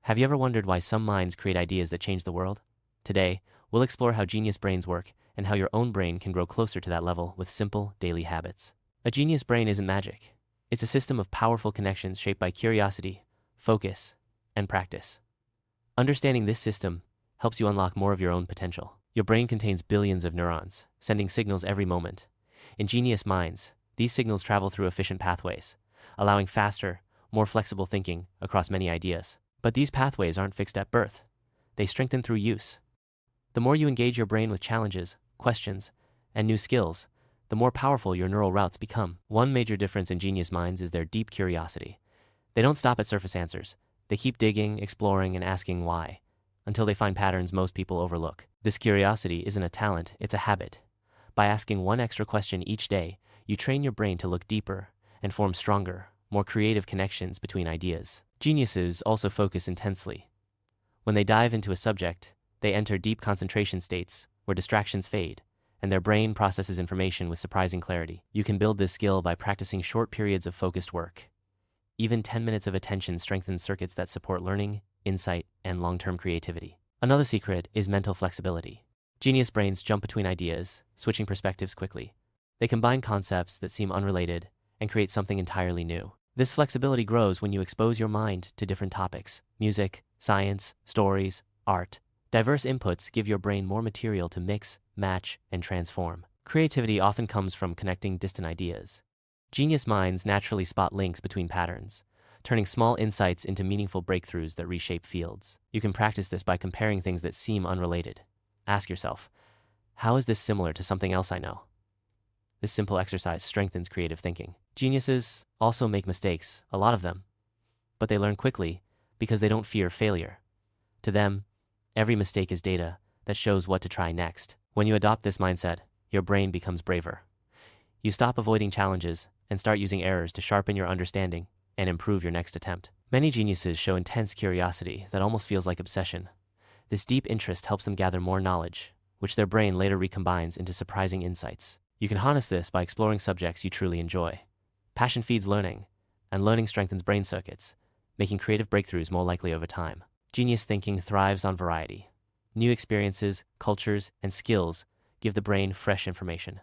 Have you ever wondered why some minds create ideas that change the world? Today, we'll explore how genius brains work and how your own brain can grow closer to that level with simple, daily habits. A genius brain isn't magic. It's a system of powerful connections shaped by curiosity, focus, and practice. Understanding this system helps you unlock more of your own potential. Your brain contains billions of neurons, sending signals every moment. In genius minds, these signals travel through efficient pathways, allowing faster, more flexible thinking across many ideas. But these pathways aren't fixed at birth. They strengthen through use. The more you engage your brain with challenges, questions, and new skills, the more powerful your neural routes become. One major difference in genius minds is their deep curiosity. They don't stop at surface answers. They keep digging, exploring, and asking why, until they find patterns most people overlook. This curiosity isn't a talent, it's a habit. By asking one extra question each day, you train your brain to look deeper and form stronger, more creative connections between ideas. Geniuses also focus intensely. When they dive into a subject, they enter deep concentration states where distractions fade, and their brain processes information with surprising clarity. You can build this skill by practicing short periods of focused work. Even 10 minutes of attention strengthens circuits that support learning, insight, and long-term creativity. Another secret is mental flexibility. Genius brains jump between ideas, switching perspectives quickly. They combine concepts that seem unrelated and create something entirely new. This flexibility grows when you expose your mind to different topics: music, science, stories, art. Diverse inputs give your brain more material to mix, match, and transform. Creativity often comes from connecting distant ideas. Genius minds naturally spot links between patterns, turning small insights into meaningful breakthroughs that reshape fields. You can practice this by comparing things that seem unrelated. Ask yourself, how is this similar to something else I know? This simple exercise strengthens creative thinking. Geniuses also make mistakes, a lot of them, but they learn quickly because they don't fear failure. To them, every mistake is data that shows what to try next. When you adopt this mindset, your brain becomes braver. You stop avoiding challenges and start using errors to sharpen your understanding and improve your next attempt. Many geniuses show intense curiosity that almost feels like obsession. This deep interest helps them gather more knowledge, which their brain later recombines into surprising insights. You can harness this by exploring subjects you truly enjoy. Passion feeds learning, and learning strengthens brain circuits, making creative breakthroughs more likely over time. Genius thinking thrives on variety. New experiences, cultures, and skills give the brain fresh information.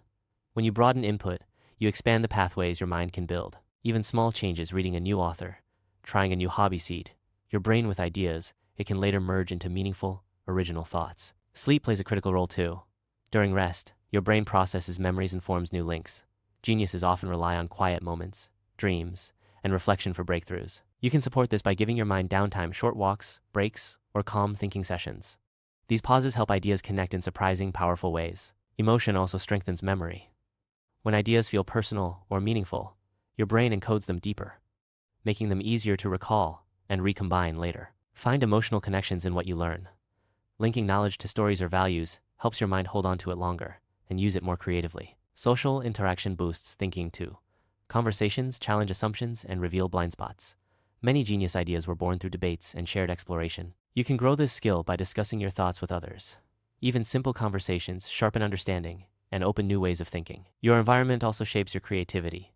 When you broaden input, you expand the pathways your mind can build. Even small changes, reading a new author, trying a new hobby, seed your brain with ideas it can later merge into meaningful, original thoughts. Sleep plays a critical role too. During rest, your brain processes memories and forms new links. Geniuses often rely on quiet moments, dreams, and reflection for breakthroughs. You can support this by giving your mind downtime, short walks, breaks, or calm thinking sessions. These pauses help ideas connect in surprising, powerful ways. Emotion also strengthens memory. When ideas feel personal or meaningful, your brain encodes them deeper, making them easier to recall and recombine later. Find emotional connections in what you learn. Linking knowledge to stories or values helps your mind hold on to it longer and use it more creatively. Social interaction boosts thinking too. Conversations challenge assumptions and reveal blind spots. Many genius ideas were born through debates and shared exploration. You can grow this skill by discussing your thoughts with others. Even simple conversations sharpen understanding and open new ways of thinking. Your environment also shapes your creativity.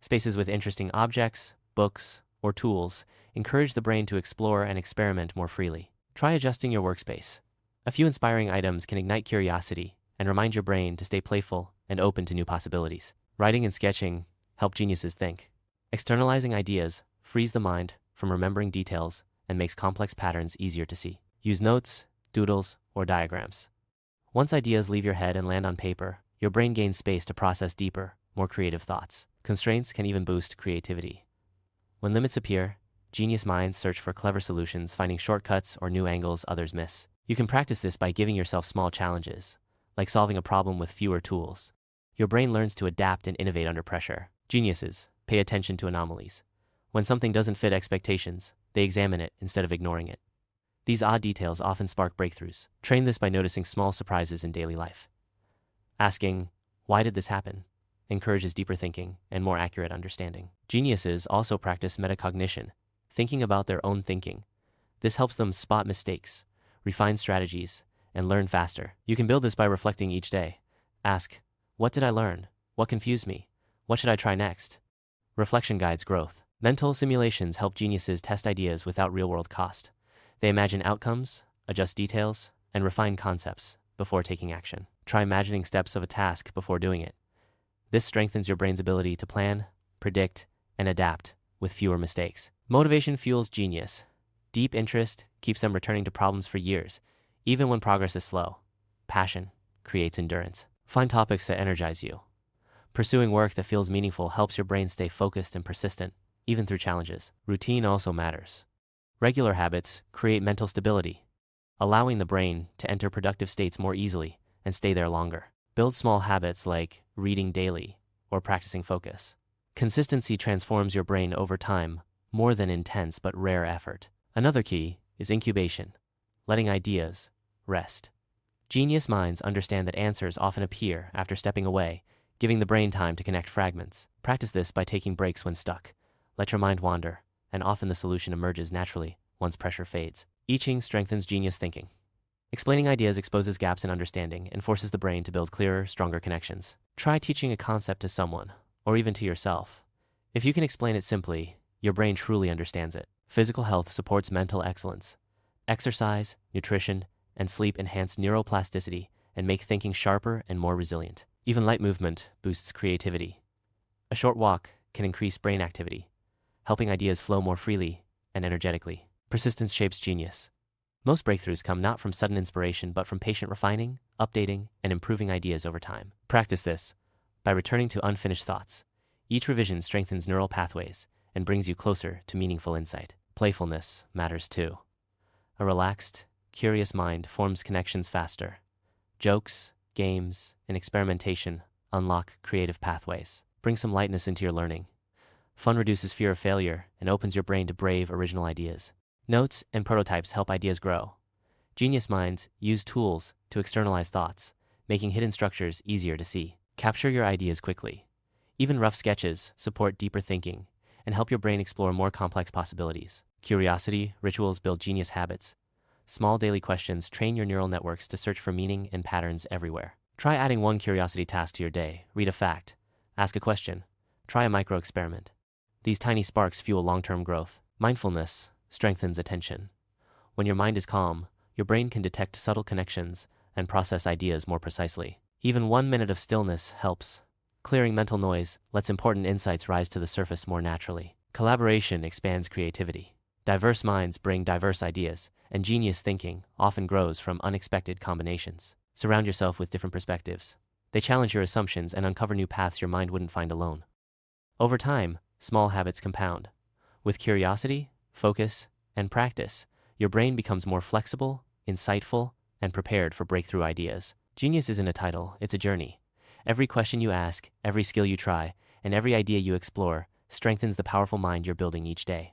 Spaces with interesting objects, books, or tools encourage the brain to explore and experiment more freely. Try adjusting your workspace. A few inspiring items can ignite curiosity and remind your brain to stay playful and open to new possibilities. Writing and sketching help geniuses think. Externalizing ideas frees the mind from remembering details and makes complex patterns easier to see. Use notes, doodles, or diagrams. Once ideas leave your head and land on paper, your brain gains space to process deeper, more creative thoughts. Constraints can even boost creativity. When limits appear, genius minds search for clever solutions, finding shortcuts or new angles others miss. You can practice this by giving yourself small challenges, like solving a problem with fewer tools. Your brain learns to adapt and innovate under pressure. Geniuses pay attention to anomalies. When something doesn't fit expectations, they examine it instead of ignoring it. These odd details often spark breakthroughs. Train this by noticing small surprises in daily life. Asking, why did this happen? Encourages deeper thinking and more accurate understanding. Geniuses also practice metacognition, thinking about their own thinking. This helps them spot mistakes, refine strategies, and learn faster. You can build this by reflecting each day. Ask, what did I learn? What confused me? What should I try next? Reflection guides growth. Mental simulations help geniuses test ideas without real-world cost. They imagine outcomes, adjust details, and refine concepts before taking action. Try imagining steps of a task before doing it. This strengthens your brain's ability to plan, predict, and adapt with fewer mistakes. Motivation fuels genius. Deep interest keeps them returning to problems for years, even when progress is slow. Passion creates endurance. Find topics that energize you. Pursuing work that feels meaningful helps your brain stay focused and persistent, even through challenges. Routine also matters. Regular habits create mental stability, allowing the brain to enter productive states more easily and stay there longer. Build small habits like reading daily or practicing focus. Consistency transforms your brain over time, more than intense but rare effort. Another key is incubation, letting ideas rest. Genius minds understand that answers often appear after stepping away, giving the brain time to connect fragments. Practice this by taking breaks when stuck. Let your mind wander, and often the solution emerges naturally once pressure fades. I Ching strengthens genius thinking. Explaining ideas exposes gaps in understanding and forces the brain to build clearer, stronger connections. Try teaching a concept to someone, or even to yourself. If you can explain it simply, your brain truly understands it. Physical health supports mental excellence. Exercise, nutrition, and sleep enhance neuroplasticity and make thinking sharper and more resilient. Even light movement boosts creativity. A short walk can increase brain activity, helping ideas flow more freely and energetically. Persistence shapes genius. Most breakthroughs come not from sudden inspiration, but from patient refining, updating, and improving ideas over time. Practice this by returning to unfinished thoughts. Each revision strengthens neural pathways and brings you closer to meaningful insight. Playfulness matters too. A relaxed, curious mind forms connections faster. Jokes, games, and experimentation unlock creative pathways. Bring some lightness into your learning. Fun reduces fear of failure and opens your brain to brave, original ideas. Notes and prototypes help ideas grow. Genius minds use tools to externalize thoughts, making hidden structures easier to see. Capture your ideas quickly. Even rough sketches support deeper thinking and help your brain explore more complex possibilities. Curiosity rituals build genius habits. Small daily questions train your neural networks to search for meaning and patterns everywhere. Try adding one curiosity task to your day. Read a fact, ask a question, try a micro experiment. These tiny sparks fuel long-term growth. Mindfulness strengthens attention. When your mind is calm, your brain can detect subtle connections and process ideas more precisely. Even 1 minute of stillness helps. Clearing mental noise lets important insights rise to the surface more naturally. Collaboration expands creativity. Diverse minds bring diverse ideas, and genius thinking often grows from unexpected combinations. Surround yourself with different perspectives. They challenge your assumptions and uncover new paths your mind wouldn't find alone. Over time, small habits compound. With curiosity, focus, and practice, your brain becomes more flexible, insightful, and prepared for breakthrough ideas. Genius isn't a title, it's a journey. Every question you ask, every skill you try, and every idea you explore strengthens the powerful mind you're building each day.